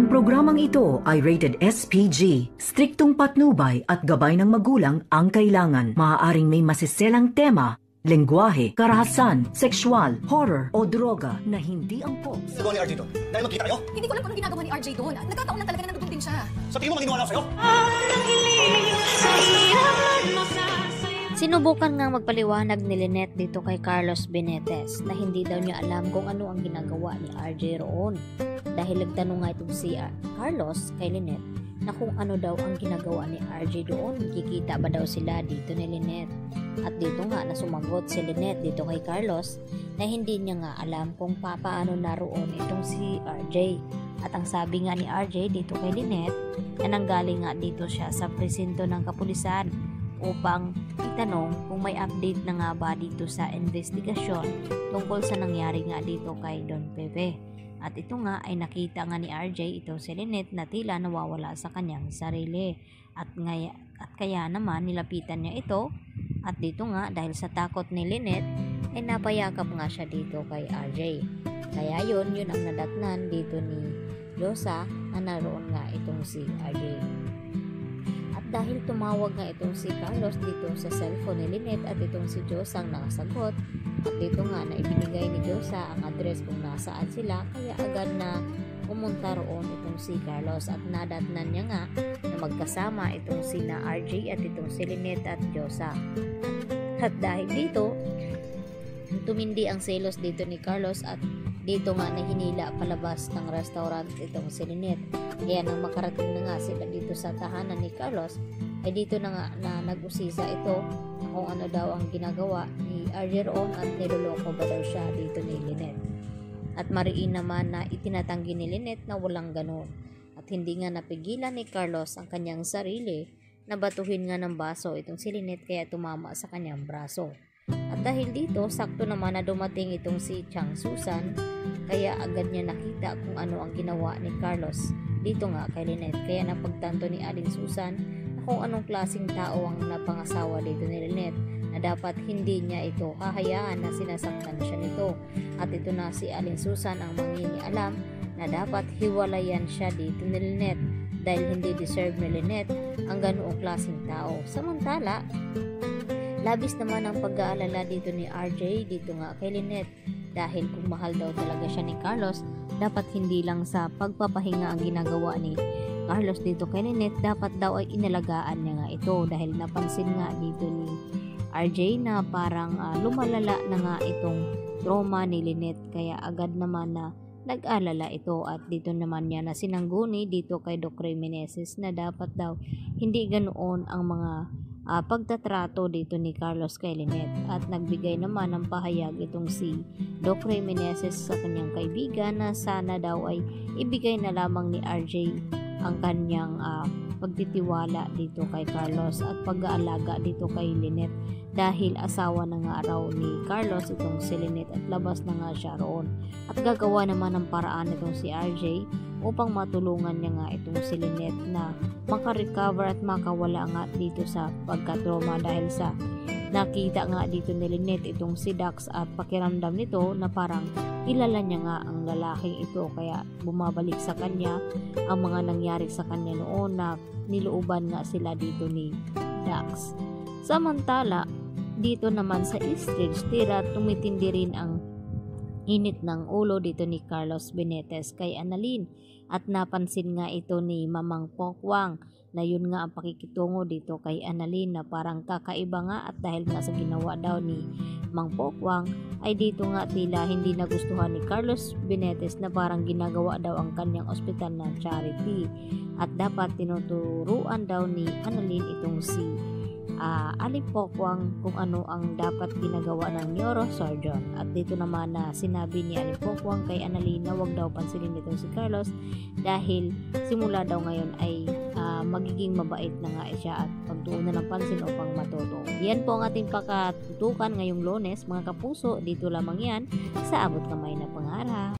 Ang programang ito ay rated SPG. Striktong patnubay at gabay ng magulang ang kailangan. Maaaring may masiselang tema, lengguwahe, karahasan, sexual, horror o droga na hindi angkop. Nagawa ni RJ doon? Dahil magkita kayo? Hindi ko alam kung anong ginagawa ni RJ doon. Nagkataon lang talaga na nandun din siya. Sa tingin mo maginawa lang sa'yo? Sinubukan ngang magpaliwanag ni Lynette dito kay Carlos Benitez na hindi daw niya alam kung ano ang ginagawa ni RJ roon. Dahil nagtanong nga itong si Carlos kay Lynette na kung ano daw ang ginagawa ni RJ doon, kikita ba daw sila dito ni Lynette. At dito nga na sumagot si Lynette dito kay Carlos na hindi niya nga alam kung paano naroon itong si RJ. At ang sabi nga ni RJ dito kay Lynette na nanggaling nga dito siya sa presinto ng kapulisan upang itanong kung may update na nga ba dito sa investigasyon tungkol sa nangyari nga dito kay Don Pepe. At ito nga ay nakita nga ni RJ ito si Lynette na tila nawawala sa kanyang sarili. At kaya naman nilapitan niya ito at dito nga dahil sa takot ni Lynette ay napayakap nga siya dito kay RJ. Kaya yun ang nadatnan dito ni Josa na naroon nga itong si RJ. Dahil tumawag nga itong si Carlos dito sa cellphone ni Lynette at itong si Josa ang nakasagot at dito nga na ibinigay ni Josa ang address kung nasaan sila kaya agad na pumunta roon itong si Carlos at nadatnan niya nga na magkasama itong si na RJ at itong si Lynette at Josa. At dahil dito tumindi ang selos dito ni Carlos at dito nga na hinila palabas ng restaurant itong si Lynette. Kaya nang makarating na nga sila dito sa tahanan ni Carlos ay dito na nga na nag-usisa ito kung ano daw ang ginagawa ni RJ roon at niloloko ba daw siya dito ni Lynette. At mariin naman na itinatanggi ni Lynette na walang ganon at hindi nga napigilan ni Carlos ang kanyang sarili na batuhin nga ng baso itong si Lynette kaya tumama sa kanyang braso. At dahil dito, sakto naman na dumating itong si Chang Susan, kaya agad niya nakita kung ano ang ginawa ni Carlos dito nga kay Lynette. Kaya napagtanto ni Aling Susan na kung anong klaseng tao ang napangasawa dito ni Lynette na dapat hindi niya ito hahayaan na sinasaktan siya nito. At ito na si Aling Susan ang mangingialam na dapat hiwalayan siya dito ni Lynette dahil hindi deserve ni Lynette ang ganoong klaseng tao. Samantala, labis naman ang pag-aalala dito ni RJ dito nga kay Lynette dahil kung mahal daw talaga siya ni Carlos, dapat hindi lang sa pagpapahinga ang ginagawa ni Carlos dito kay Lynette, dapat daw ay inalagaan niya nga ito dahil napansin nga dito ni RJ na parang lumalala na nga itong trauma ni Lynette kaya agad naman na nag-alala ito at dito naman niya na sinangguni dito kay Doc Meneses na dapat daw hindi ganoon ang mga pagtatrato dito ni Carlos kay Lynette at nagbigay naman ng pahayag itong si Doc Meneses sa kanyang kaibigan na sana daw ay ibigay na lamang ni RJ ang kanyang pagtitiwala dito kay Carlos at pag-aalaga dito kay Lynette dahil asawa na nga raw ni Carlos itong si Lynette at labas na nga siya roon at gagawa naman ng paraan itong si RJ upang matulungan niya nga itong si Lynette na makarecover at makawala nga dito sa pagkatrauma dahil sa nakita nga dito ni Lynette itong si Dax at pakiramdam nito na parang kilala niya nga ang lalaking ito kaya bumabalik sa kanya ang mga nangyari sa kanya noon na nilooban nga sila dito ni Dax. Samantala dito naman sa stage tira tumitindi rin ang init ng ulo dito ni Carlos Benitez kay Annalyn at napansin nga ito ni Mamang Pokwang na yun nga ang pakikitungo dito kay Annalyn na parang kakaiba nga at dahil nga sa ginawa daw ni Mang Pokwang ay dito nga tila hindi nagustuhan ni Carlos Benitez na parang ginagawa daw ang kanyang ospital na charity at dapat tinuturuan daw ni Annalyn itong si Aling Pokwang kung ano ang dapat ginagawa ng neurosurgeon at dito naman na sinabi ni Aling Pokwang kay Annalyn na wag daw pansinin itong si Carlos dahil simula daw ngayon ay magiging mabait na nga siya at pagtuunan ng pansin upang matuto. Yan po ang ating pakatutukan ngayong Lunes mga kapuso, dito lamang yan sa Abot Kamay na Pangarap.